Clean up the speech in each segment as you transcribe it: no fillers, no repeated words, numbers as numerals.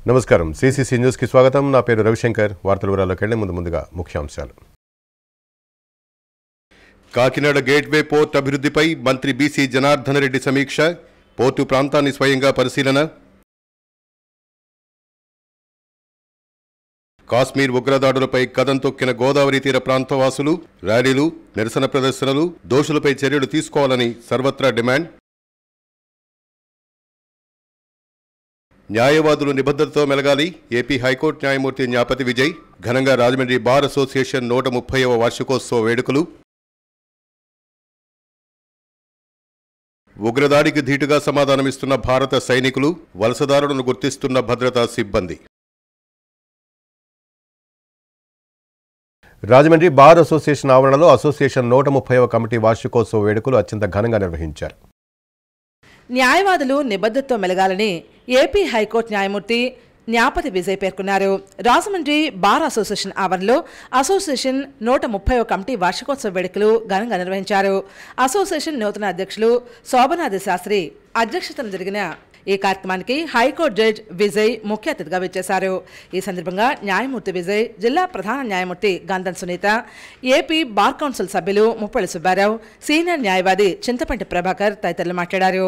నమస్కారం CCC news కి స్వాగతం నా పేరు రవిశంకర్ వార్తల వివరాల్లోకి వెళ్లే ముందుగా ముఖ్యాంశాలు కాకినాడ గేట్వే పోర్ట్ అభివృద్ధిపై మంత్రి బీసీ జనార్దన రెడ్డి సమీక్ష పోర్టు ప్రాంతాన్ని స్వయంగా పరిశీలన కాశ్మీర్ ఉగ్రదాడులపై కదం తొక్కిన గోదావరి తీర ప్రాంతవాసులు ర్యాలీలు నిరసన ప్రదర్శనలు దోషులపై చర్యలు తీసుకోవాలని సర్వత్రా డిమాండ్ న్యాయవాదులు నిబద్ధతతో మెలగాలి ఏపీ హైకోర్టు న్యాయమూర్తి న్యాపతి విజయ్ ఘనంగా రాజమండ్రి బార్ అసోసియేషన్ 130వ వార్షికోత్సవ వేడుకలు ఉగ్రదాడికి ధీటుగా సమాధానమిస్తున్న భారత సైనికులు వలసదారులను గుర్తిస్తున్న భద్రతా సిబ్బంది రాజమండ్రి బార్ అసోసియేషన్ ఆవరణలో అసోసియేషన్ 130వ కమిటీ వార్షికోత్సవ వేడుకలు అత్యంత ఘనంగా నిర్వహించారు. న్యాయవాదులు నిబద్ధతతో మెలగాలని ఏపీ హైకోర్టు న్యాయమూర్తి న్యాపతి విజయ్ పేర్కొన్నారు. రాజమండ్రి బార్ అసోసియేషన్ ఆవరణలో అసోసియేషన్ 130వ కమిటీ వార్షికోత్సవ వేడుకలు ఘనంగా నిర్వహించారు. అసోసియేషన్ నూతన అధ్యక్షులు శోభనాథ శాస్త్రి అధ్యక్షతన జరిగిన ఈ కార్యక్రమానికి హైకోర్టు జడ్జి విజయ్ ముఖ్య అతిథిగా విచ్చేశారు. ఈ సందర్భంగా న్యాయమూర్తి విజయ్, జిల్లా ప్రధాన న్యాయమూర్తి గంధం సునీత, ఏపీ బార్ కౌన్సిల్ సభ్యులు ముప్పళి సుబ్బారావు, సీనియర్ న్యాయవాది చింతపంటి ప్రభాకర్ తదితరులు మాట్లాడారు.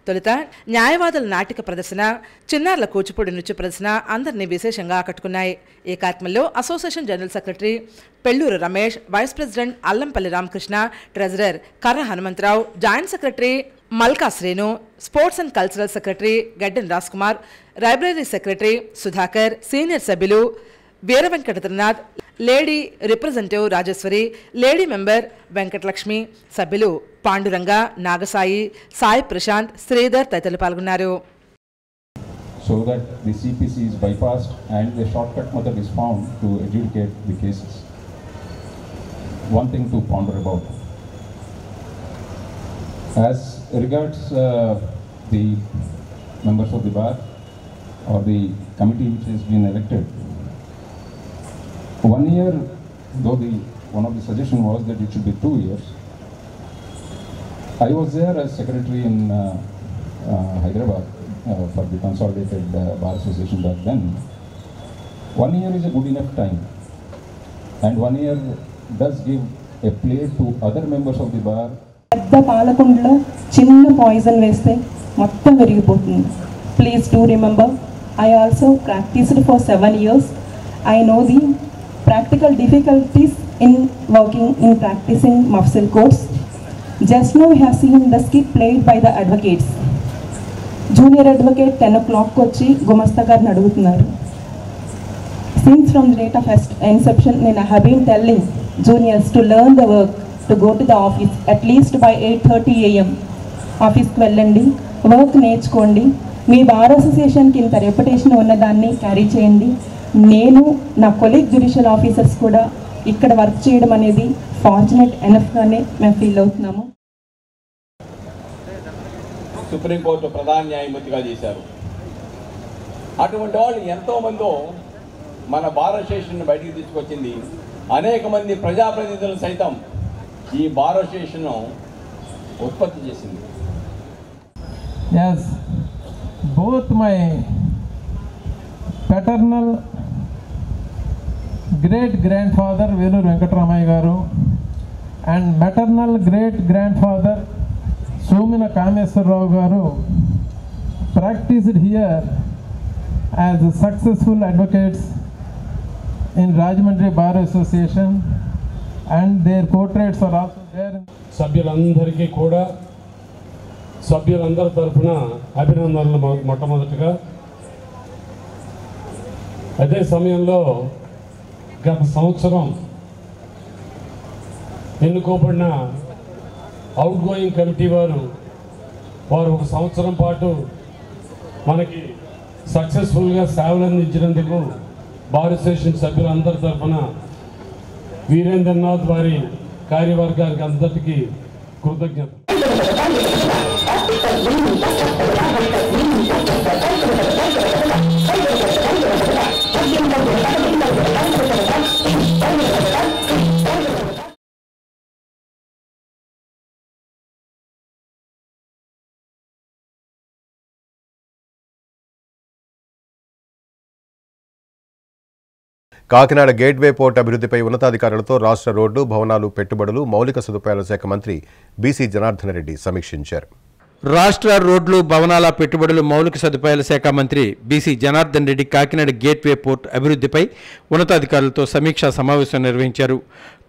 తొలుత న్యాయవాదుల నాటిక ప్రదర్శన, చిన్నారుల కూచిపూడి నృత్య ప్రదర్శన అందరినీ విశేషంగా ఆకట్టుకున్నాయి. ఈ కార్యక్రమంలో association general secretary Pelluru Ramesh, vice president Allampalli Ramakrishna, treasurer Karra Hanumantharao, joint secretary Malka Srinu, sports and cultural secretary Gadden Raj Kumar, library secretary Sudhakar, senior సభ్యులు Veera Venkatanath, lady representative Rajeshwari, lady member Venkatalakshmi, సభ్యులు పాండురంగ, నాగసాయి, సాయి ప్రశాంత్, శ్రీధర్ తదితరులు పాల్గొన్నారు. So that the CPC is bypassed and the shortcut method is found to adjudicate the cases. One thing to ponder about. As regards the members of the bar or the committee which has been elected, 1 year, though one of the suggestion was that it should be 2 years. I was there as secretary in Hyderabad for the consolidated bar association back then. 1 year is a good enough time, and 1 year does give a play to other members of the bar. పెద్ద పాలకుండలో చిన్న poison వేస్తే మొత్తం విరిగిపోతుంది. Please do remember, I also practised for 7 years. I know the practical difficulties in working in practicing mafsil courts. Just now we have seen the skit played by the advocates. Junior advocate 10 o'clock వచ్చి గుమస్తా గారిని అడుగుతున్నారు. Since from the date of inception, I have been telling juniors to learn the work, to go to the office at least by 8:30 AM. ఆఫీస్కి వెళ్ళండి, work నేర్చుకోండి, మీ bar అసోసియేషన్కి ఇంత reputation ఉన్నదాన్ని carry చేయండి. నేను నా కొలీగ్ జ్యుడిషియల్ ఆఫీసర్స్ కూడా ఇక్కడ వర్క్ చేయడం అనేది ఫార్చునేట్ ఎనఫ్గానే మేము ఫీల్ అవుతున్నాము. సుప్రీంకోర్టు ప్రధాన న్యాయమూర్తిగా చేశారు. అటువంటి వాళ్ళు ఎంతోమందో మన బార్ అసోసియేషన్ బయటికి తీసుకొచ్చింది. అనేక మంది ప్రజాప్రతినిధులు సైతం ఈ బార్ అసోసియేషన్ ఉత్పత్తి చేసింది. Yes, both my paternal great grandfather Velu Venkatramaya garu and maternal great grandfather Somina Kameswarrao garu practiced here as successful advocates in Rajahmundry Bar Association, and their portraits are also there. సభ్యులందరికీ కూడా సభ్యులందరి తరఫున అభినందనలు. మొట్టమొదటిగా అదే సమయంలో గత సంవత్సరం ఎన్నుకోబడిన అవుట్ గోయింగ్ కమిటీ వారు 1 సంవత్సరం పాటు మనకి సక్సెస్ఫుల్గా సేవలు అందించినందుకు బార్ అసోసియేషన్ సభ్యులందరి తరఫున వీరేంద్రనాథ్ వారి కార్యవర్గానికి అందరికీ కృతజ్ఞతలు. కాకినాడ గేట్వే పోర్ట్ అభివృద్ధిపై ఉన్నతాధికారులతో రాష్ట్ర రోడ్డు, భవనాలు, పెట్టుబడులు, మౌలిక సదుపాయాల శాఖ మంత్రి బీసీ జనార్దన్ రెడ్డి సమీక్షించారు. రాష్ట్ర రోడ్లు, భవనాల, పెట్టుబడులు, మౌలిక సదుపాయాల శాఖ మంత్రి BC Janardhan Reddy Kakinada gateway port అభివృద్ధిపై ఉన్నతాధికారులతో సమీక్షా సమావేశం నిర్వహించారు.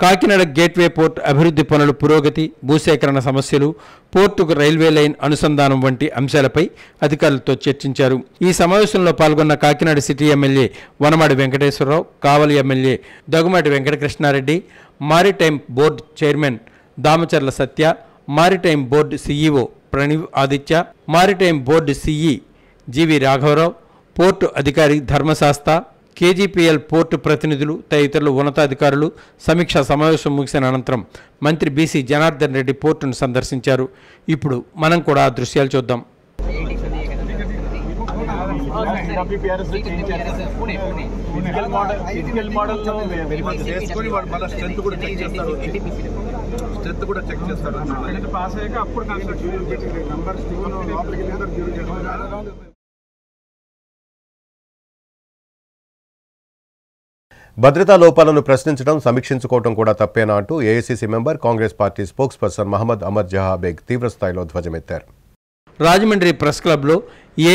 కాకినాడ గేట్వే పోర్ట్ అభివృద్ధి పనుల పురోగతి, భూసేకరణ సమస్యలు, పోర్టుకు రైల్వే లైన్ అనుసంధానం వంటి అంశాలపై అధికారులతో చర్చించారు. ఈ సమావేశంలో పాల్గొన్న Kakinada city MLA Vanamadi Venkateswararao, Kavali MLA Daggumati Venkatakrishnareddy, maritime board chairman Damacharla Satya, maritime board CEO Praneev Aditya, maritime board CE G V రాఘవరావు, పోర్టు అధికారి ధర్మశాస్త్ర, కేజీపీఎల్ పోర్టు ప్రతినిధులు తదితరులు ఉన్నతాధికారులు సమీక్షా సమావేశం ముగిసిన అనంతరం మంత్రి బీసీ జనార్దన్ రెడ్డి పోర్టును సందర్శించారు. ఇప్పుడు మనం కూడా ఆ దృశ్యాలు చూద్దాం. భద్రతా లోపాలను ప్రశ్నించడం, సమీక్షించుకోవడం కూడా తప్పేనా అంటూ AICC member, Congress party spokesperson Mohammad Amar Jaha Baig తీవ్రస్థాయిలో ధ్వజమెత్తారు. రాజమండ్రి ప్రెస్ క్లబ్లో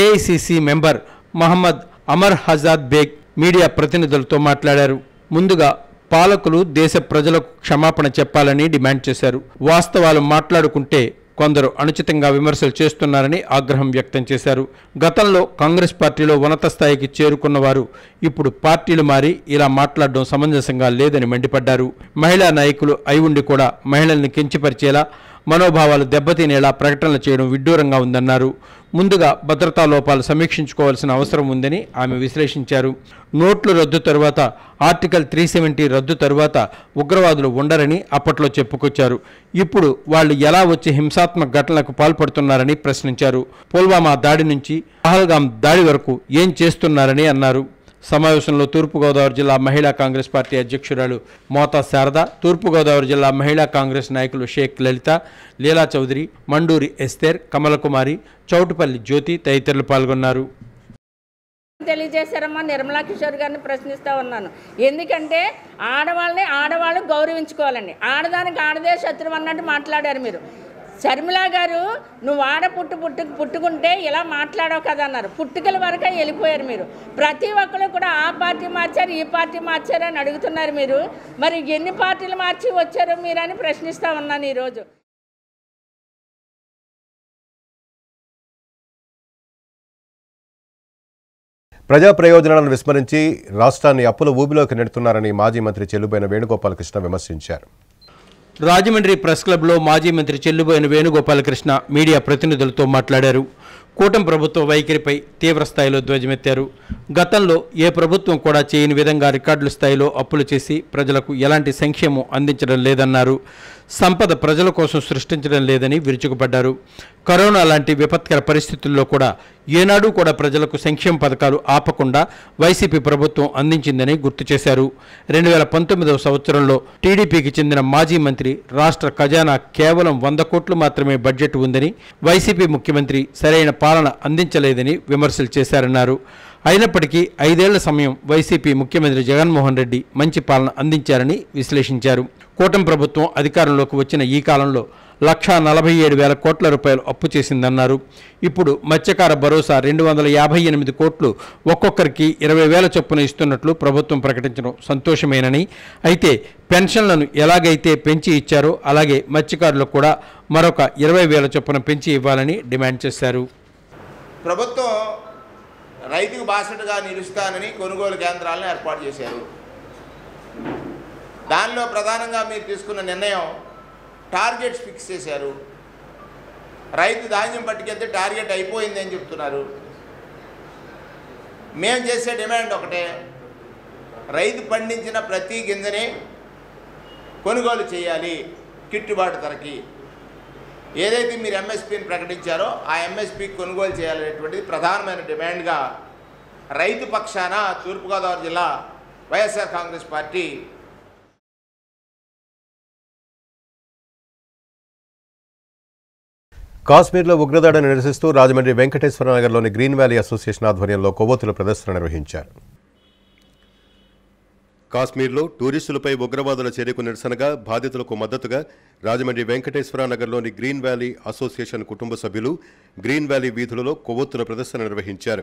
AICC member Mohammad Amar Hajad Baig media ప్రతినిధులతో మాట్లాడారు. ముందుగా పాలకులు దేశ ప్రజలకు క్షమాపణ చెప్పాలని డిమాండ్ చేశారు. వాస్తవాలు మాట్లాడుకుంటే కొందరు అనుచితంగా విమర్శలు చేస్తున్నారని ఆగ్రహం వ్యక్తం చేశారు. గతంలో కాంగ్రెస్ పార్టీలో ఉన్నత స్థాయికి చేరుకున్న వారు ఇప్పుడు పార్టీలు మారి ఇలా మాట్లాడడం సమంజసంగా లేదని మండిపడ్డారు. మహిళా నాయకులు అయి ఉండి కూడా మహిళల్ని కించపరిచేలా, మనోభావాలు దెబ్బతినేలా ప్రకటనలు చేయడం విడ్డూరంగా ఉందన్నారు. ముందుగా భద్రతా లోపాలు సమీక్షించుకోవాల్సిన అవసరం ఉందని ఆమె విశ్లేషించారు. నోట్లు రద్దు తరువాత, ఆర్టికల్ 370 రద్దు తరువాత ఉగ్రవాదులు ఉండరని అప్పట్లో చెప్పుకొచ్చారు. ఇప్పుడు వాళ్ళు ఎలా వచ్చి హింసాత్మక ఘటనలకు పాల్పడుతున్నారని ప్రశ్నించారు. పుల్వామా దాడి నుంచి పహల్గాం దాడి వరకు ఏం చేస్తున్నారని అన్నారు. సమావేశంలో తూర్పుగోదావరి జిల్లా మహిళా కాంగ్రెస్ పార్టీ అధ్యక్షురాలు మోతా శారద, తూర్పుగోదావరి జిల్లా మహిళా కాంగ్రెస్ నాయకులు షేక్ లలిత, లీలా చౌదరి, మండూరి ఎస్తేర్, కమలకుమారి, చౌటుపల్లి జ్యోతి తదితరులు పాల్గొన్నారు. తెలియజేశారమ్మా. నిర్మలా కిషోర్ గారిని ప్రశ్నిస్తూ ఉన్నాను. ఎందుకంటే ఆడవాళ్ళు గౌరవించుకోవాలండి. ఆడదానికి ఆడదే శత్రువు అన్నట్టు మాట్లాడారు మీరు. శర్మిలా గారు, నువ్వు పుట్టుకుంటే ఇలా మాట్లాడవు కదా అన్నారు. పుట్టుకల వరకే వెళ్ళిపోయారు మీరు. ప్రతి ఒక్కరు కూడా ఆ పార్టీ మార్చారు, ఈ పార్టీ మార్చారు అని అడుగుతున్నారు మీరు. మరి ఎన్ని పార్టీలు మార్చి వచ్చారో మీరని ప్రశ్నిస్తూ ఉన్నాను ఈరోజు. ప్రజా ప్రయోజనాలను విస్మరించి రాష్ట్రాన్ని అప్పుల ఊబిలోకి నెడుతున్నారని మాజీ మంత్రి చెల్లుబోయిన వేణుగోపాలకృష్ణ విమర్శించారు. రాజమండ్రి ప్రెస్ క్లబ్లో మాజీ మంత్రి చెల్లుబోయిన వేణుగోపాలకృష్ణ మీడియా ప్రతినిధులతో మాట్లాడారు. కూటమి ప్రభుత్వ వైఖరిపై తీవ్రస్థాయిలో ధ్వజమెత్తారు. గతంలో ఏ ప్రభుత్వం కూడా చేయని విధంగా రికార్డుల స్థాయిలో అప్పులు చేసి ప్రజలకు ఎలాంటి సంక్షేమం అందించడం లేదన్నారు. సంపద ప్రజల కోసం సృష్టించడం లేదని విరుచుకుపడ్డారు. కరోనా లాంటి విపత్కర పరిస్థితుల్లో కూడా ఏనాడు కూడా ప్రజలకు సంక్షేమ పథకాలు ఆపకుండా వైసీపీ ప్రభుత్వం అందించిందని గుర్తు చేశారు. 2019వ సంవత్సరంలో టీడీపీకి చెందిన మాజీ మంత్రి రాష్ట్ర ఖజానా కేవలం 100 కోట్లు మాత్రమే బడ్జెట్ ఉందని, వైసీపీ ముఖ్యమంత్రి సరైన పాలన అందించలేదని విమర్శలు చేశారన్నారు. అయినప్పటికీ 5 ఏళ్ల సమయం వైసీపీ ముఖ్యమంత్రి జగన్మోహన్ రెడ్డి మంచి పాలన అందించారని విశ్లేషించారు. కూటమి ప్రభుత్వం అధికారంలోకి వచ్చిన ఈ కాలంలో 1,47,000 కోట్ల రూపాయలు అప్పు చేసిందన్నారు. ఇప్పుడు మత్స్యకార భరోసా 258 కోట్లు ఒక్కొక్కరికి 20,000 చొప్పున ఇస్తున్నట్లు ప్రభుత్వం ప్రకటించడం సంతోషమేనని, అయితే పెన్షన్లను ఎలాగైతే పెంచి ఇచ్చారో అలాగే మత్స్యకారులకు కూడా మరొక 20,000 చొప్పున పెంచి ఇవ్వాలని డిమాండ్ చేశారు. ప్రభుత్వం రైతుకు బాసటగా నిలుస్తానని కొనుగోలు కేంద్రాలను ఏర్పాటు చేశారు. దానిలో ప్రధానంగా మీరు తీసుకున్న నిర్ణయం టార్గెట్స్ ఫిక్స్ చేశారు. రైతు ధాన్యం పట్టుకెళ్తే టార్గెట్ అయిపోయిందని చెప్తున్నారు. మేము చేసే డిమాండ్ ఒకటే, రైతు పండించిన ప్రతి గింజని కొనుగోలు చేయాలి గిట్టుబాటు ధరకి. ఏదైతే మీరు ఎంఎస్పీని ప్రకటించారో ఆ ఎంఎస్పీ కొనుగోలు చేయాలనేటువంటిది ప్రధానమైన డిమాండ్గా రైతు పక్షాన తూర్పుగోదావరి జిల్లా వైఎస్ఆర్ కాంగ్రెస్ పార్టీ కాశ్మీర్లో ఉగ్రదాడిని నిరసిస్తూ రాజమండ్రి వెంకటేశ్వర నగర్లోని గ్రీన్ వ్యాలీ అసోసియేషన్ ఆధ్వర్యంలో కొవ్వొత్తుల ప్రదర్శన నిర్వహించారు. కాశ్మీర్లో టూరిస్టులపై ఉగ్రవాదుల చర్యకు నిరసనగా బాధితులకు మద్దతుగా రాజమండ్రి వెంకటేశ్వర నగర్లోని గ్రీన్ వ్యాలీ అసోసియేషన్ కుటుంబ సభ్యులు గ్రీన్ వ్యాలీ వీధులలో కొవ్వొత్తుల ప్రదర్శన నిర్వహించారు.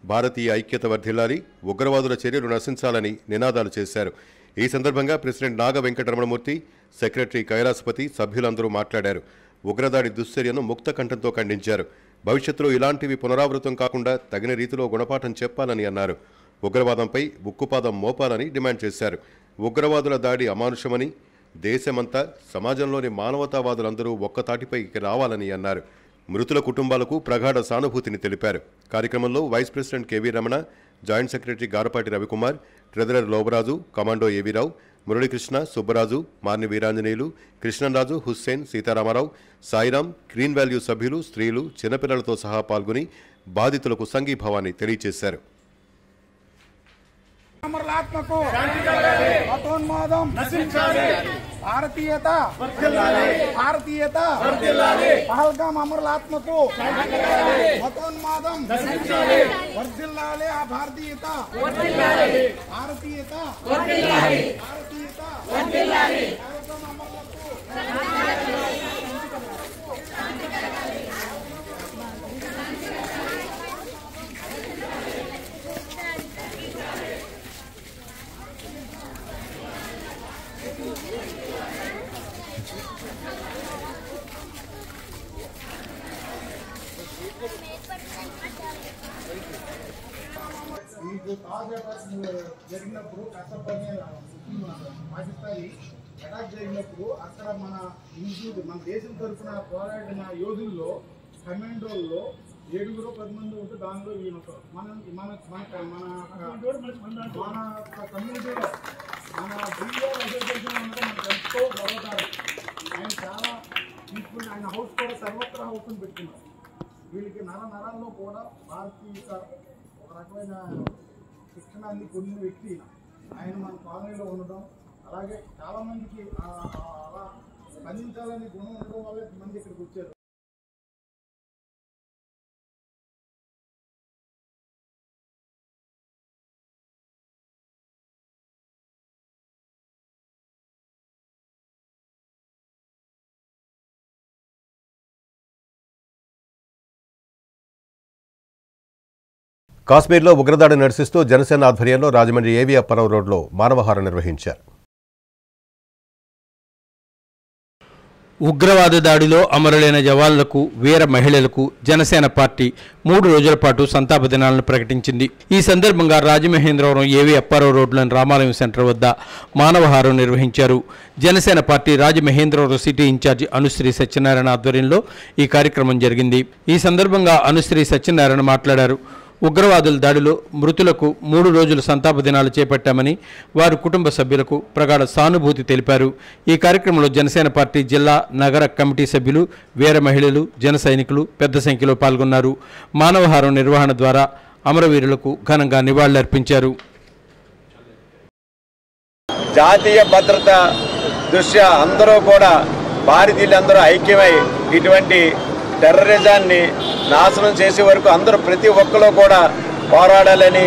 భారతీయ ఐక్యత వర్ధిల్లాలి, ఉగ్రవాదుల చర్యలు నశించాలని నినాదాలు చేశారు. ఈ సందర్భంగా ప్రెసిడెంట్ నాగ వెంకటరమణమూర్తి, సెక్రటరీ కైలాసపతి, సభ్యులందరూ మాట్లాడారు. ఉగ్రదాడి దుశ్చర్యను ముక్త కంఠంతో ఖండించారు. భవిష్యత్తులో ఇలాంటివి పునరావృతం కాకుండా తగిన రీతిలో గుణపాఠం చెప్పాలని అన్నారు. ఉగ్రవాదంపై ఉక్కుపాదం మోపాలని డిమాండ్ చేశారు. ఉగ్రవాదుల దాడి అమానుషమని, దేశమంతా సమాజంలోని మానవతావాదులందరూ ఒక్కతాటిపైకి రావాలని అన్నారు. మృతుల కుటుంబాలకు ప్రగాఢ సానుభూతిని తెలిపారు. కార్యక్రమంలో vice president K V Ramana, joint secretary Garapati Ravikumar, treasurer Lobaraju, commando A V Rao, Muralikrishna, Subbaraju, Marni Veeranjaneyulu, Krishnaraju, Hussain, Sitaramarao, Sairam, green value సభ్యులు, స్త్రీలు, చిన్నపిల్లలతో సహా పాల్గొని బాధితులకు సంఘీభావాన్ని తెలియజేశారు. అమరులాత్మకు మతోన్మాదం నశించాలి, భారతీయత భారతీయత పహల్గామ్ అమరులాత్మకు మతోన్మాదం నశించాలి, వర్ధిల్లాలి, ఆ భారతీయత భారతీయత భారతీయత పహల్గామ్ అమరులకు మీకు తాజా జరిగినప్పుడు కష్టపడి పాకిస్తానీ అటాక్ జరిగినప్పుడు అక్కడ మన దేశం తరఫున పోరాడిన యోధుల్లో కమాండోల్లో 7-10 మంది ఉంటే దానిలో ఈయన మన కమ్యూనిటీలో మన బీఆర్ అసోసియేషన్ ఉన్నది మనకు ఎంతో గర్వకారం. ఆయన చాలా తీసుకుని ఆయన హౌస్ కూడా సర్వత్రా హౌస్ని పెట్టుకున్నారు. వీళ్ళకి నరాల్లో కూడా భారతీయ ఒక రకమైన శిక్షణాన్ని పొందిన వ్యక్తి ఆయన మన కాలనీలో ఉండడం, అలాగే చాలామందికి అలా స్పందించాలనే గుణం ఉండడం వల్ల మంది ఇక్కడికి వచ్చారు. కాశ్మీర్లో ఉగ్రదాడి నిరసిస్తూ జనసేన ఆధ్వర్యంలో రాజమండ్రి ఏవీ అప్పారావు రోడ్లో మానవహారం నిర్వహించారు. ఉగ్రవాద దాడిలో అమరులైన జవాన్లకు, వీర మహిళలకు జనసేన పార్టీ 3 రోజుల పాటు సంతాప దినాలను ప్రకటించింది. ఈ సందర్భంగా రాజమహేంద్రవరం ఏవీ అప్పారావు రోడ్లోని రామాలయం సెంటర్ వద్ద మానవహారం నిర్వహించారు. Janasena party Rajamahendravaram city incharge Anusri Satyanarayana ఆధ్వర్యంలో ఈ కార్యక్రమం జరిగింది. ఈ సందర్భంగా అనుశ్రీ సత్యనారాయణ మాట్లాడారు. ఉగ్రవాదుల దాడిలో మృతులకు 3 రోజులు సంతాప దినాలు చేపట్టామని, వారి కుటుంబ సభ్యులకు ప్రగాఢ సానుభూతి తెలిపారు. ఈ కార్యక్రమంలో జనసేన పార్టీ జిల్లా, నగర కమిటీ సభ్యులు, వీర మహిళలు, జన సైనికులు పెద్ద సంఖ్యలో పాల్గొన్నారు. మానవహారం నిర్వహణ ద్వారా అమరవీరులకు ఘనంగా నివాళులర్పించారు. జాతీయ భద్రత దృష్ట్యా అందరూ కూడా భారతీయులందరూ ఐక్యమై ఇటువంటి టెర్రరిజాన్ని నాశనం చేసే వరకు అందరూ ప్రతి ఒక్కరూ కూడా పోరాడాలని,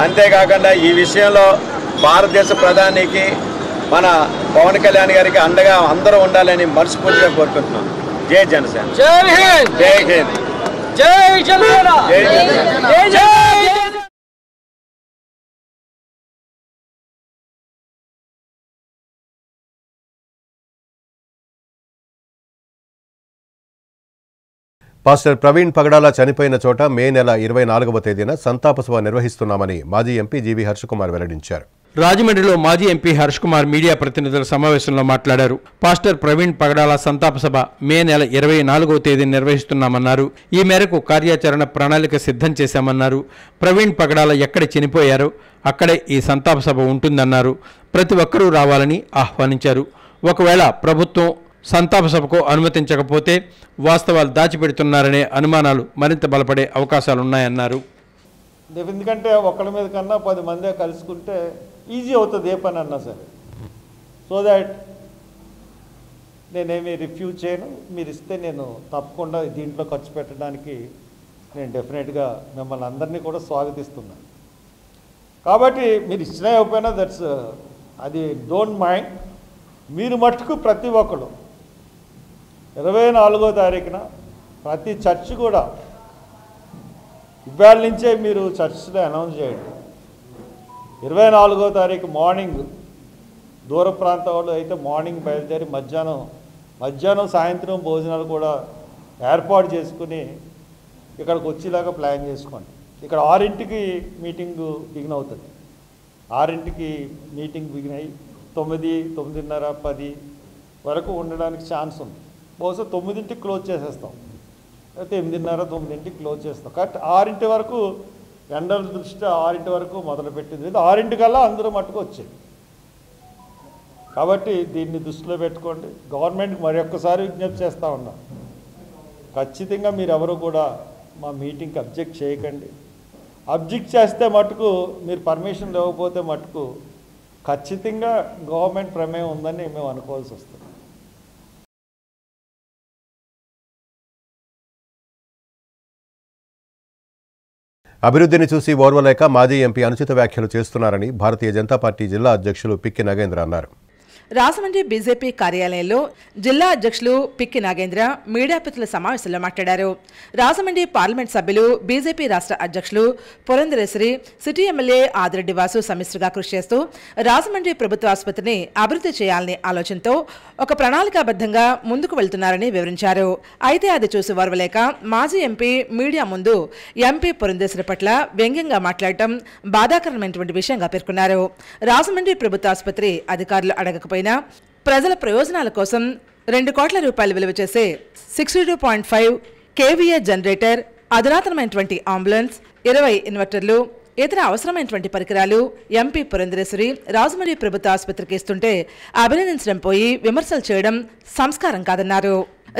అంతేకాకుండా ఈ విషయంలో భారతదేశ ప్రధానికి మన పవన్ కళ్యాణ్ గారికి అండగా అందరూ ఉండాలని మనస్ఫూర్తిగా కోరుకుంటున్నాం. జై జనసేన, జై హింద్, జై హింద్, జై జనసేన, జై జనసేన. పాస్టర్ ప్రవీణ్ పగడాల చనిపోయిన చోట మే నెల 24వ తేదీన సంతాప సభ నిర్వహిస్తున్నామని మాజీ ఎంపీ జీవీ హర్షకుమార్ వెల్లడించారు. రాజమండ్రిలో మాజీ ఎంపీ హర్షకుమార్ మీడియా ప్రతినిధుల సమావేశంలో మాట్లాడారు. పాస్టర్ ప్రవీణ్ పగడాల సంతాప సభ మే నెల 24వ తేదీన నిర్వహిస్తున్నామన్నారు. ఈ మేరకు కార్యాచరణ ప్రణాళిక సిద్ధం చేశామన్నారు. ప్రవీణ్ పగడాల ఎక్కడ చనిపోయారో అక్కడే ఈ సంతాప సభ ఉంటుందన్నారు. ప్రతి ఒక్కరూ రావాలని ఆహ్వానించారు. ఒకవేళ ప్రభుత్వం సంతాప సభకు అనుమతించకపోతే వాస్తవాలు దాచిపెడుతున్నారనే అనుమానాలు మరింత బలపడే అవకాశాలున్నాయన్నారు. ఎందుకంటే ఒకళ్ళ మీద కన్నా 10 మందే కలుసుకుంటే ఈజీ అవుతుంది ఏ పని అన్నా సరే. సో దాట్ నేనేమి రిఫ్యూజ్ చేయను. మీరు ఇస్తే నేను తప్పకుండా దీంట్లో ఖర్చు పెట్టడానికి నేను డెఫినెట్గా మిమ్మల్ని అందరినీ కూడా స్వాగతిస్తున్నాను. కాబట్టి మీరు ఇచ్చినా ఇవ్వకపోయినా దట్స్ అది డోంట్ మైండ్. మీరు మట్టుకు ప్రతి ఒక్కరు 24వ తారీఖున ప్రతి చర్చ్ కూడా ఇవాళ నుంచే మీరు చర్చ్లో అనౌన్స్ చేయండి. 24వ తారీఖు మార్నింగ్ దూర ప్రాంత వాళ్ళు అయితే మార్నింగ్ బయలుదేరి మధ్యాహ్నం సాయంత్రం భోజనాలు కూడా ఏర్పాటు చేసుకుని ఇక్కడికి వచ్చేలాగా ప్లాన్ చేసుకోండి. ఇక్కడ 6ంటికి మీటింగు బిగిన్ అవుతుంది. 6ంటికి మీటింగ్ బిగిన్ అయ్యి 9, 9:30, 10 వరకు ఉండడానికి ఛాన్స్ ఉంది. బహుశా 9ంటికి క్లోజ్ చేసేస్తాం, అయితే 8:30, 9ంటికి క్లోజ్ చేస్తాం. కాబట్టి 6ంటి వరకు ఎండల దృష్ట్యా 6ంటి వరకు మొదలుపెట్టింది. 6ంటికల్లా అందరూ మట్టుకు వచ్చాయి. కాబట్టి దీన్ని దృష్టిలో పెట్టుకోండి. గవర్నమెంట్కి మరొక్కసారి విజ్ఞప్తి చేస్తూ ఉన్నాం, ఖచ్చితంగా మీరు ఎవరు కూడా మా మీటింగ్కి అబ్జెక్ట్ చేయకండి. అబ్జెక్ట్ చేస్తే మటుకు మీరు పర్మిషన్ ఇవ్వకపోతే మటుకు ఖచ్చితంగా గవర్నమెంట్ ప్రమేయం ఉందని మేము అనుకోవాల్సి వస్తుంది. అభివృద్ధిని చూసి ఓర్వలేక మాజీ ఎంపీ అనుచిత వ్యాఖ్యలు చేస్తున్నారని భారతీయ జనతా పార్టీ జిల్లా అధ్యక్షులు పిక్కి నాగేంద్ర అన్నారు. రాజమండ్రి బీజేపీ కార్యాలయంలో జిల్లా అధ్యక్షులు పిక్కి నాగేంద్ర మీడియా ప్రతినిధుల సమావేశంలో మాట్లాడారు. రాజమండ్రి పార్లమెంట్ సభ్యులు బీజేపీ రాష్ట్ర అధ్యక్షులు పురంధరేశ్వరి, సిటీ ఎమ్మెల్యే ఆదిరెడ్డి వాసు సమిష్టిగా కృషి చేస్తూ రాజమండ్రి ప్రభుత్వ ఆసుపత్రిని అభివృద్ధి చేయాలనే ఆలోచనతో ఒక ప్రణాళికాబద్ధంగా ముందుకు వెళ్తున్నారని వివరించారు. అయితే అది చూసి ఓర్వలేక మాజీ ఎంపీ మీడియా ముందు ఎంపీ పురంధరేశ్వరి పట్ల వ్యంగ్యంగా మాట్లాడటం బాధాకరమైనటువంటి విషయంగా పేర్కొన్నారు. రాజమండ్రి ప్రభుత్వ ఆసుపత్రి అధికారులు అడగకపోయినా ప్రజల ప్రయోజనాల కోసం 2 కోట్ల రూపాయలు విలువ చేసే 62.5 kVA జనరేటర్, అధునాతనమైనటువంటి అంబులెన్స్, 20 ఇన్వర్టర్లు, ఇతర అవసరమైనటువంటి పరికరాలు ఎంపీ పురంధరేశ్వరి రాజమండ్రి ప్రభుత్వ ఆసుపత్రికి ఇస్తుంటే అభినందించడం పోయి విమర్శలు చేయడం సంస్కారం కాదన్నారు.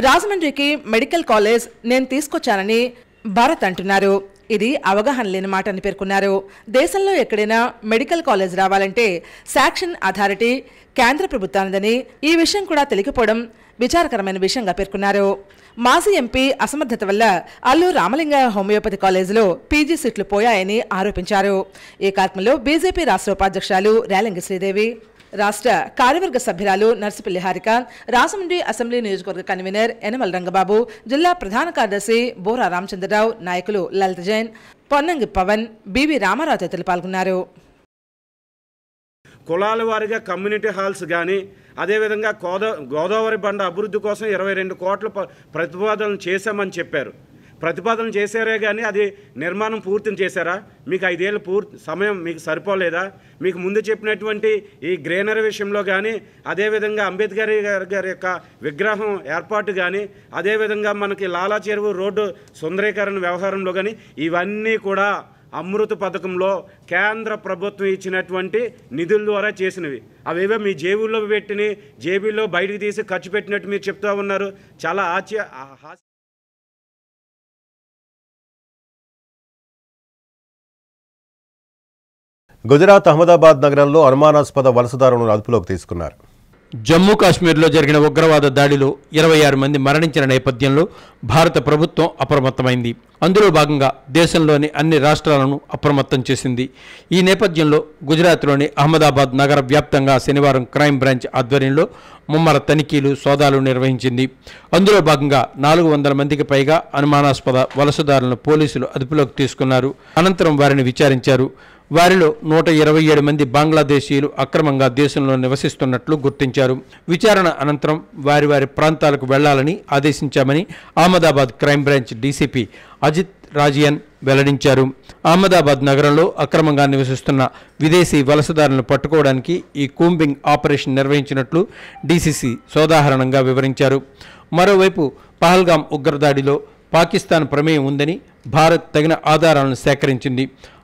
రాజమండ్రికి మెడికల్ కాలేజ్ నేను తీసుకొచ్చానని భారత్ అంటున్నారు. ఇది అవగాహన లేని మాట అని పేర్కొన్నారు. దేశంలో ఎక్కడైనా మెడికల్ కాలేజ్ రావాలంటే శాంక్షన్ అథారిటీ కేంద్ర ప్రభుత్వానిదని ఈ విషయం కూడా తెలియకపోవడం విచారకరమైన విషయంగా పేర్కొన్నారు. మాజీ ఎంపీ అసమర్థత వల్ల అల్లు రామలింగ హోమియోపతి కాలేజీలో పీజీ సీట్లు పోయాయని ఆరోపించారు. ఈ కార్యక్రమంలో బీజేపీ రాష్ట్ర ఉపాధ్యక్షురాలు రేలంగి శ్రీదేవి, రాష్ట్ర కార్యవర్గ సభ్యురాలు నర్సిపల్లి హారిక, రాజమండ్రి అసెంబ్లీ నియోజకవర్గ కన్వీనర్ యనమల రంగబాబు, జిల్లా ప్రధాన కార్యదర్శి బోరా రామచంద్రరావు, నాయకులు లలిత జైన్, పొన్నంగి పవన్, బివి రామారావు తదితరులు పాల్గొన్నారు. కులాల వారీగా కమ్యూనిటీ హాల్స్ కానీ, అదేవిధంగా గోదావరి బండ అభివృద్ధి కోసం 22 కోట్ల ప్రతిపాదనలు చేశామని చెప్పారు. ప్రతిపాదన చేశారే కానీ అది నిర్మాణం పూర్తి చేశారా? మీకు 5 ఏళ్ళ సమయం మీకు సరిపోలేదా? మీకు ముందు చెప్పినటువంటి ఈ గ్రీనరీ విషయంలో కానీ, అదేవిధంగా అంబేద్కర్ గారి యొక్క విగ్రహం ఏర్పాటు కానీ, అదేవిధంగా మనకి లాలా చెరువు రోడ్డు సుందరీకరణ వ్యవహారంలో కానీ ఇవన్నీ కూడా అమృత పథకంలో కేంద్ర ప్రభుత్వం ఇచ్చినటువంటి నిధుల ద్వారా చేసినవి. అవేవో మీ జేబుల్లో పెట్టిని జేబుల్లో బయటికి తీసి ఖర్చు పెట్టినట్టు మీరు చెప్తూ ఉన్నారు. చాలా గుజరాత్ అహ్మదాబాద్ నగరంలో అనుమానాస్పద వలసదారులను అదుపులోకి తీసుకున్నారు. జమ్మూ కాశ్మీర్లో జరిగిన ఉగ్రవాద దాడిలో 26 మంది మరణించిన నేపథ్యంలో భారత ప్రభుత్వం అప్రమత్తమైంది. అందులో భాగంగా దేశంలోని అన్ని రాష్ట్రాలను అప్రమత్తం చేసింది. ఈ నేపథ్యంలో గుజరాత్లోని అహ్మదాబాద్ నగర వ్యాప్తంగా శనివారం క్రైమ్ బ్రాంచ్ ఆధ్వర్యంలో ముమ్మర తనిఖీలు, సోదాలు నిర్వహించింది. అందులో భాగంగా 400 మందికి పైగా అనుమానాస్పద వలసదారులను పోలీసులు అదుపులోకి తీసుకున్నారు. అనంతరం వారిని విచారించారు. వారిలో 127 మంది బంగ్లాదేశీయులు అక్రమంగా దేశంలో నివసిస్తున్నట్లు గుర్తించారు. విచారణ అనంతరం వారి వారి ప్రాంతాలకు వెళ్లాలని ఆదేశించామని Ahmedabad crime branch DCP Ajit Rajian వెల్లడించారు. అహ్మదాబాద్ నగరంలో అక్రమంగా నివసిస్తున్న విదేశీ వలసదారులను పట్టుకోవడానికి ఈ కూంబింగ్ ఆపరేషన్ నిర్వహించినట్లు డీసీసీ సోదాహరణంగా వివరించారు. మరోవైపు పహల్గాం ఉగ్రదాడిలో పాకిస్తాన్ ప్రమేయం ఉందని భారత్ తగిన ఆధారాలను సేకరించింది.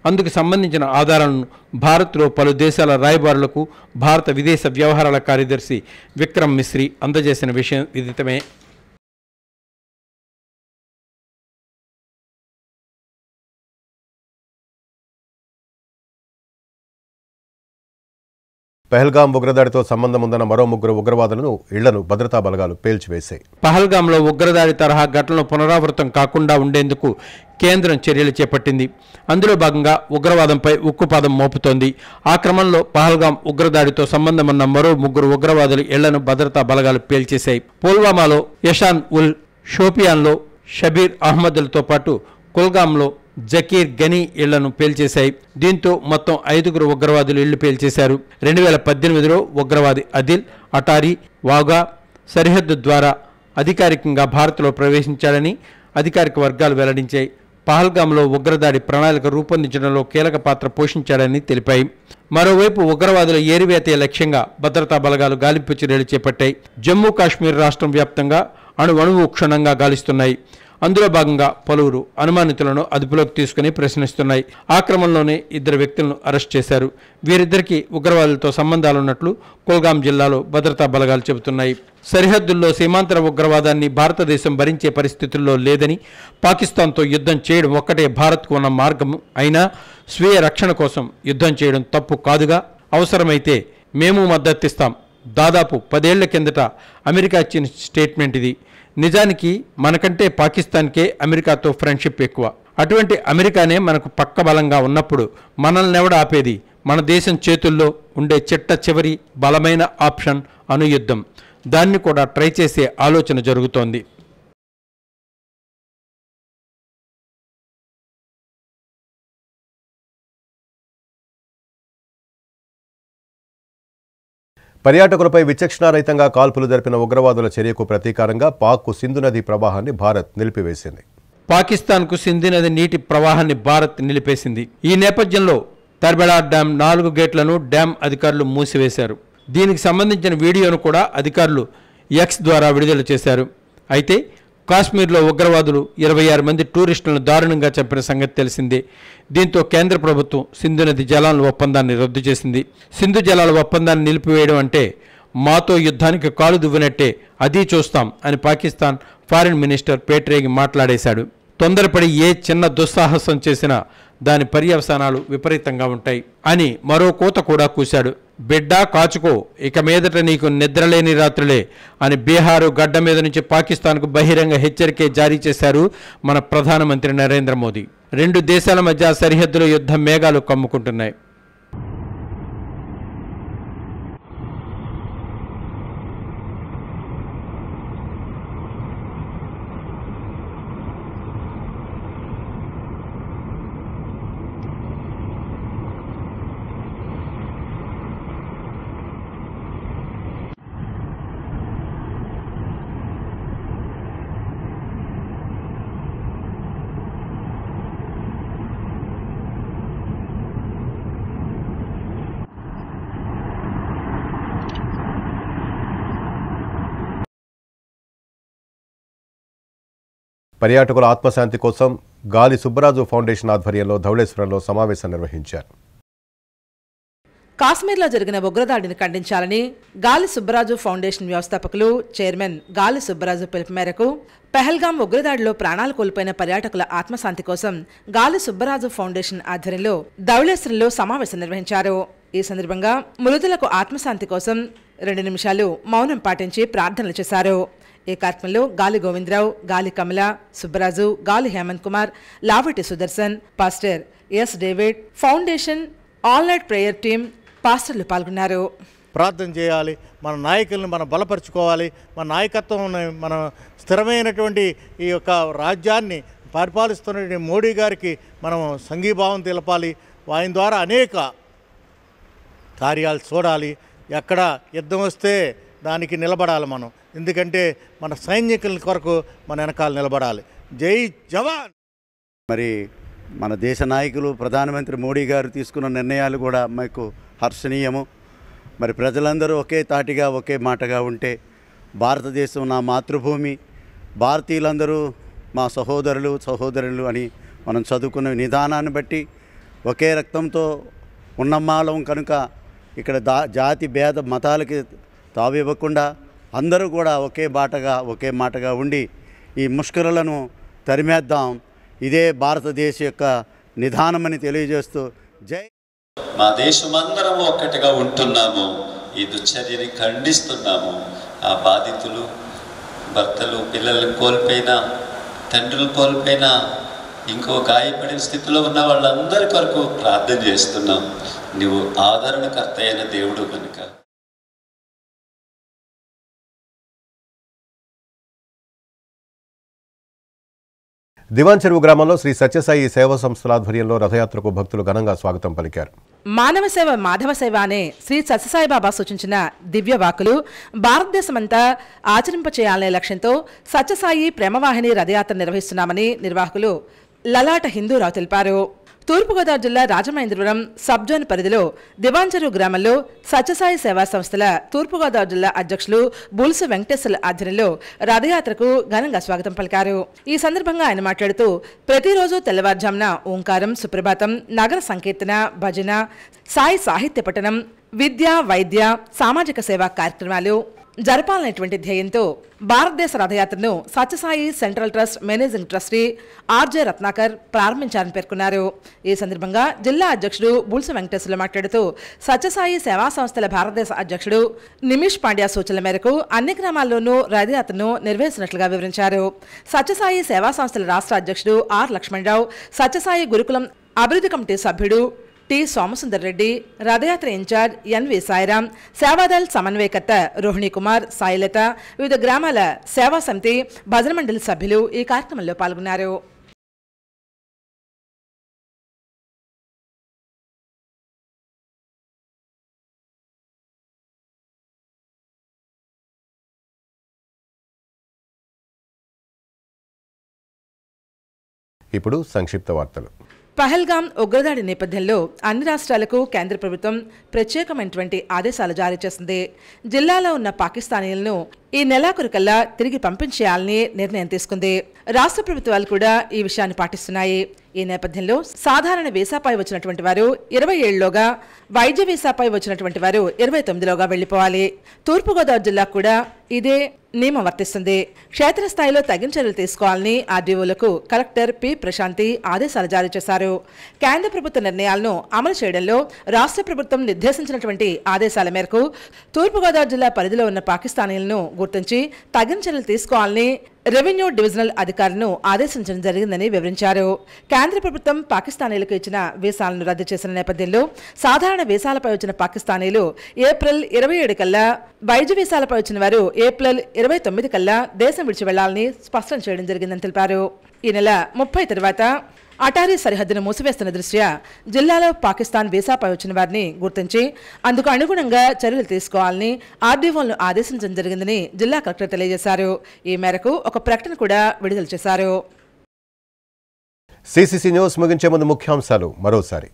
అందుకు సంబంధించిన ఆధారాలను భారత్లో పలు దేశాల రాయబారులకు భారత విదేశ వ్యవహారాల కార్యదర్శి విక్రమ్ మిశ్రీ అందజేసిన విషయం విదితమే. పహల్గాం ఉగ్రదాడితో సంబంధం ఉందన్న మరో 3 ఉగ్రవాదులను ఇళ్లను భద్రతా బలగాలు పేల్చివేశాయి. పహల్గాంలో ఉగ్రదాడి తరహా ఘటనలు పునరావృతం కాకుండా ఉండేందుకు కేంద్రం చర్యలు చేపట్టింది. అందులో భాగంగా ఉగ్రవాదంపై ఉక్కుపాదం మోపుతోంది. ఆ క్రమంలో పహల్గాం ఉగ్రదాడితో సంబంధం ఉన్న మరో 3 ఉగ్రవాదులు ఇళ్లను భద్రతా బలగాలు పేల్చేశాయి. పుల్వామాలో యషాన్ ఉల్ షోపియాన్లో షబీర్ అహ్మద్లతో పాటు కుల్గాంలో జకీర్ గనీ ఇళ్లను పేల్చేశాయి. దీంతో మొత్తం 5 ఉగ్రవాదులు ఇళ్లు పేల్చేశారు. 2018లో ఉగ్రవాది అదిల్ అటారీ వాగా సరిహద్దు ద్వారా అధికారికంగా భారత్లో ప్రవేశించాడని అధికారిక వర్గాలు వెల్లడించాయి. పహల్గాంలో ఉగ్రదాడి ప్రణాళిక రూపొందించడంలో కీలక పాత్ర పోషించాడని తెలిపాయి. మరోవైపు ఉగ్రవాదుల ఏరివేతే లక్ష్యంగా భద్రతా బలగాలు గాలింపు చర్యలు చేపట్టాయి. జమ్మూ కాశ్మీర్ రాష్ట్రం వ్యాప్తంగా అణువణువు క్షుణ్ణంగా గాలిస్తున్నాయి. అందులో భాగంగా పలువురు అనుమానితులను అదుపులోకి తీసుకుని ప్రశ్నిస్తున్నాయి. ఆ క్రమంలోనే 2 వ్యక్తులను అరెస్ట్ చేశారు. వీరిద్దరికీ ఉగ్రవాదులతో సంబంధాలున్నట్లు కుల్గాం జిల్లాలో భద్రతా బలగాలు చెబుతున్నాయి. సరిహద్దుల్లో సీమాంతర ఉగ్రవాదాన్ని భారతదేశం భరించే పరిస్థితుల్లో లేదని, పాకిస్తాన్తో యుద్ధం చేయడం ఒక్కటే భారత్కు ఉన్న మార్గం అయినా స్వీయ రక్షణ కోసం యుద్ధం చేయడం తప్పు కాదుగా, అవసరమైతే మేము మద్దతిస్తాం. దాదాపు 10 ఏళ్ల కిందట అమెరికా ఇచ్చిన స్టేట్మెంట్ ఇది. నిజానికి మనకంటే పాకిస్తాన్కే అమెరికాతో ఫ్రెండ్షిప్ ఎక్కువ. అటువంటి అమెరికానే మనకు పక్క బలంగా ఉన్నప్పుడు మనల్ని ఎవడ ఆపేది? మన దేశం చేతుల్లో ఉండే చిట్ట చివరి బలమైన ఆప్షన్ అణుయుద్ధం. దాన్ని కూడా ట్రై చేసే ఆలోచన జరుగుతోంది. పర్యాటకులపై విచక్షణారహితంగా కాల్పులు జరిపిన ఉగ్రవాదుల చర్యకు ప్రతీకారంగా పాక్కు సింధు నది ప్రవాహాన్ని భారత్ నిలిపివేసింది. పాకిస్తాన్కు సింధు నది నీటి ప్రవాహాన్ని భారత్ నిలిపేసింది. ఈ నేపథ్యంలో తర్బెడా డ్యాం 4 గేట్లను డ్యాం అధికారులు మూసివేశారు. దీనికి సంబంధించిన వీడియోను కూడా అధికారులు ఎక్స్ ద్వారా విడుదల చేశారు. అయితే కాశ్మీర్లో ఉగ్రవాదులు 26 మంది టూరిస్టులను దారుణంగా చంపిన సంగతి తెలిసిందే. దీంతో కేంద్ర ప్రభుత్వం సింధు నది జలాల ఒప్పందాన్ని రద్దు చేసింది. సింధు జలాల ఒప్పందాన్ని నిలిపివేయడం అంటే మాతో యుద్ధానికి కాలు దువ్వినట్టే, అది చూస్తాం అని పాకిస్తాన్ ఫారిన్ మినిస్టర్ పేట్రేగి మాట్లాడేశాడు. తొందరపడి ఏ చిన్న దుస్సాహసం చేసినా దాని పర్యవసానాలు విపరీతంగా ఉంటాయి అని మరో కోత కూడా కూశాడు. బిడ్డా కాచుకో, ఇక మీదట నీకు నిద్రలేని రాత్రులే అని బీహారు గడ్డ మీద నుంచి పాకిస్తాన్కు బహిరంగ హెచ్చరికే జారీ చేశారు మన ప్రధానమంత్రి నరేంద్ర మోదీ. 2 దేశాల మధ్య సరిహద్దుల యుద్ధ మేఘాలు కమ్ముకుంటున్నాయి. పర్యాటకుల ఆత్మశాంతి కోసం గాలి సుబ్బరాజు ఫౌండేషన్ ఆధ్వర్యంలో ధవళేశ్వరంలో సమావేశం నిర్వహించారు. కాశ్మీర్లో జరిగిన ఉగ్రదాడిని ఖండించాలని గాలి సుబ్బరాజు ఫౌండేషన్ వ్యవస్థాపకులు చైర్మన్ గాలి సుబ్బరాజు పిలుపు మేరకు పహల్గాం ఉగ్రదాడిలో ప్రాణాలు కోల్పోయిన పర్యాటకుల ఆత్మశాంతి కోసం గాలి సుబ్బరాజు ఫౌండేషన్ ఆధ్వర్యంలో ధవళేశ్వరంలో సమావేశం నిర్వహించారు. ఈ సందర్భంగా మృతులకు ఆత్మశాంతి కోసం 2 నిమిషాలు మౌనం పాటించి ప్రార్థనలు చేశారు. ఈ కార్యక్రమంలో గాలి గోవిందరావు, గాలి Kamala, Subbaraju, Gali Hemanth Kumar, Lavati Sudarshan, pastor S David, foundation all night prayer team పాస్టర్లు పాల్గొన్నారు. ప్రార్థన చేయాలి, మన నాయకులను మనం బలపరుచుకోవాలి, మన నాయకత్వం మన స్థిరమైనటువంటి ఈ యొక్క రాజ్యాన్ని పరిపాలిస్తున్న మోడీ గారికి మనం సంఘీభావం తెలపాలి. ఆయన ద్వారా అనేక కార్యాలు చూడాలి. ఎక్కడ యుద్ధం వస్తే దానికి నిలబడాలి మనం, ఎందుకంటే మన సైనికుల కొరకు మన వెనకాల నిలబడాలి. జై జవాన్. మరి మన దేశ నాయకులు ప్రధానమంత్రి మోడీ గారు తీసుకున్న నిర్ణయాలు కూడా మాకు హర్షణీయము. మరి ప్రజలందరూ ఒకే తాటిగా ఒకే మాటగా ఉంటే, భారతదేశం నా మాతృభూమి, భారతీయులందరూ మా సహోదరులు అని మనం చదువుకున్న విధానాన్ని బట్టి ఒకే రక్తంతో ఉన్నమాలం కనుక ఇక్కడ జాతి భేద మతాలకి తావివ్వకుండా అందరూ కూడా ఒకే మాటగా ఉండి ఈ ముష్కరులను తరిమేద్దాం. ఇదే భారతదేశం యొక్క నిదానమని తెలియజేస్తూ జై. మా దేశమందరం ఒక్కటిగా ఉంటున్నాము. ఈ దుశ్చర్యని ఖండిస్తున్నాము. ఆ బాధితులు, భర్తలు, పిల్లలను కోల్పోయినా, తండ్రులు కోల్పోయినా, ఇంకో గాయపడిన స్థితిలో ఉన్న వాళ్ళందరి కొరకు ప్రార్థన చేస్తున్నాం. నువ్వు ఆదరణకర్త అయిన దేవుడు కనుక. దివాన్ చెరువు గ్రామంలో శ్రీ సత్యసాయి సేవా సంస్థల ఆధ్వర్యంలో రథయాత్రకు భక్తులు ఘనంగా స్వాగతం పలికారు. మానవ సేవ మాధవ సేవ అనే శ్రీ సత్యసాయిబాబా సూచించిన దివ్య వాకులు భారతదేశమంతా ఆచరింపచేయాలనే లక్ష్యంతో సత్యసాయి ప్రేమవాహిని రథయాత్ర నిర్వహిస్తున్నామని నిర్వాహకులు లలాట హిందూరావు తెలిపారు. తూర్పుగోదావరి జిల్లా రాజమహేంద్రవరం సబ్ జోన్ పరిధిలో దివాన్ చెరువు గ్రామంలో సత్యసాయి సేవా సంస్థల తూర్పుగోదావరి జిల్లా అధ్యక్షులు బుల్సు వెంకటేశ్వర్ల ఆధ్వర్యంలో రథయాత్రకు ఘనంగా స్వాగతం పలికారు. ఈ సందర్భంగా ఆయన మాట్లాడుతూ ప్రతిరోజు తెల్లవారుజామున ఓంకారం, సుప్రభాతం, నగర సంకీర్తన, భజన, సాయి సాహిత్య పఠనం, విద్య, వైద్య, సామాజిక సేవా కార్యక్రమాలు జరపాలనేటువంటి ధ్యేయంతో భారతదేశ రథయాత్రను Sathyasai central trust managing trustee RJ Ratnakar ప్రారంభించారని పేర్కొన్నారు. ఈ సందర్భంగా జిల్లా అధ్యక్షుడు బుల్సు వెంకటేశ్వర్లు మాట్లాడుతూ సత్యసాయి సేవా సంస్థల భారతదేశ అధ్యక్షుడు నిమిష్ పాండ్యా సూచనల మేరకు అన్ని గ్రామాల్లోనూ రథయాత్రను నిర్వహిస్తున్నట్లుగా వివరించారు. సత్యసాయి సేవా సంస్థల రాష్ట్ర అధ్యక్షుడు ఆర్ లక్ష్మణరావు, సత్యసాయి గురుకులం అభివృద్ధి కమిటీ సభ్యుడు టి సోమసుందర్ రెడ్డి, రథయాత్ర ఇన్ఛార్జ్ ఎన్వి సాయిరాం, సేవాదళ్ సమన్వయకర్త రోహిణి కుమార్, సాయిలత, వివిధ గ్రామాల సేవా సమితి, భజన మండలి సభ్యులు ఈ కార్యక్రమంలో పాల్గొన్నారు. ఇప్పుడు సంక్షిప్త వార్తలు. పహల్గాం ఉగ్రదాడి నేపథ్యంలో అన్ని రాష్ట్రాలకు కేంద్ర ప్రభుత్వం ప్రత్యేకమైనటువంటి ఆదేశాలు జారీ చేసింది. జిల్లాలో ఉన్న పాకిస్తానీలను ఈ నెలాఖరుకల్లా తిరిగి పంపించేయాలని నిర్ణయం తీసుకుంది. రాష్ట్ర ప్రభుత్వాలు కూడా ఈ విషయాన్ని పాటిస్తున్నాయి. ఈ నేపథ్యంలో సాధారణ వీసాపై వచ్చినటువంటి వారు 20 ఏళ్లలోగా, వైద్య వీసాపై వచ్చినటువంటి వారు 29లోగా వెళ్లిపోవాలి. తూర్పుగోదావరి జిల్లా కూడా ఇదే నియమం వర్తిస్తుంది. క్షేత్రస్థాయిలో తగిన చర్యలు తీసుకోవాలని ఆర్డీఓలకు కలెక్టర్ పి ప్రశాంతి ఆదేశాలు జారీ చేశారు. కేంద్ర ప్రభుత్వ నిర్ణయాలను అమలు చేయడంలో రాష్ట్ర ప్రభుత్వం నిర్దేశించినటువంటి ఆదేశాల మేరకు తూర్పుగోదావరి జిల్లా పరిధిలో ఉన్న పాకిస్తానీలను గుర్తించి తగిన చర్యలు తీసుకోవాలని రెవెన్యూ డివిజనల్ అధికారులను ఆదేశించడం జరిగిందని వివరించారు. కేంద్ర ప్రభుత్వం పాకిస్తానీలకు ఇచ్చిన వీసాలను రద్దు చేసిన నేపథ్యంలో సాధారణ వీసాలపై వచ్చిన పాకిస్తానీలు ఏప్రిల్ 27 కల్లా, వైద్య వీసాలపై వచ్చిన వారు ఏప్రిల్ 29 కల్లా దేశం విడిచి వెళ్లాలని స్పష్టం చేయడం జరిగిందని తెలిపారు. ఈ నెల 30 తర్వాత అటారీ సరిహద్దును మూసివేస్తున్న దృష్ట్యా జిల్లాలో పాకిస్తాన్ వీసాపై వచ్చిన వారిని గుర్తించి అందుకు అనుగుణంగా చర్యలు తీసుకోవాలని ఆర్డీఓలను ఆదేశించడం జరిగిందని జిల్లా కలెక్టర్ తెలియజేశారు. ఈ మేరకు ఒక ప్రకటన కూడా విడుదల చేశారు. సిసిసి న్యూస్ ముగించే ముందు ముఖ్యాంశాలు మరోసారి.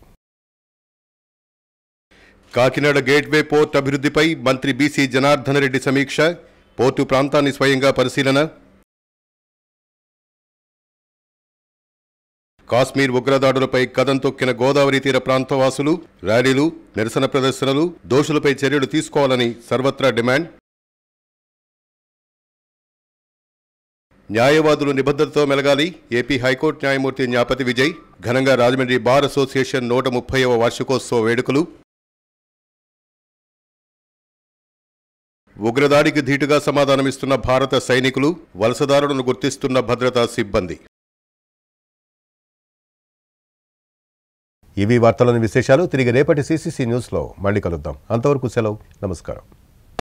కాకినాడ గేట్వే పోర్ట్ అభివృద్ధిపై మంత్రి బీసీ జనార్దన్ రెడ్డి సమీక్ష, పోర్టు ప్రాంతాన్ని స్వయంగా పరిశీలన. కాశ్మీర్ ఉగ్రదాడులపై కదం తొక్కిన గోదావరి తీర ప్రాంతవాసులు, ర్యాలీలు, నిరసన ప్రదర్శనలు, దోషులపై చర్యలు తీసుకోవాలని సర్వత్రా డిమాండ్. న్యాయవాదులు నిబద్ధతతో మెలగాలి, ఏపీ హైకోర్టు న్యాయమూర్తి న్యాపతి విజయ్. ఘనంగా రాజమండ్రి బార్ అసోసియేషన్ 130వ వార్షికోత్సవ వేడుకలు. ఉగ్రదాడికి ధీటుగా సమాధానమిస్తున్న భారత సైనికులు, వలసదారులను గుర్తిస్తున్న భద్రతా సిబ్బంది. ఇవి వార్తలోని విశేషాలు. తిరిగి రేపటి సిసిసి న్యూస్లో మళ్ళీ కలుద్దాం. అంతవరకు సెలవు. నమస్కారం.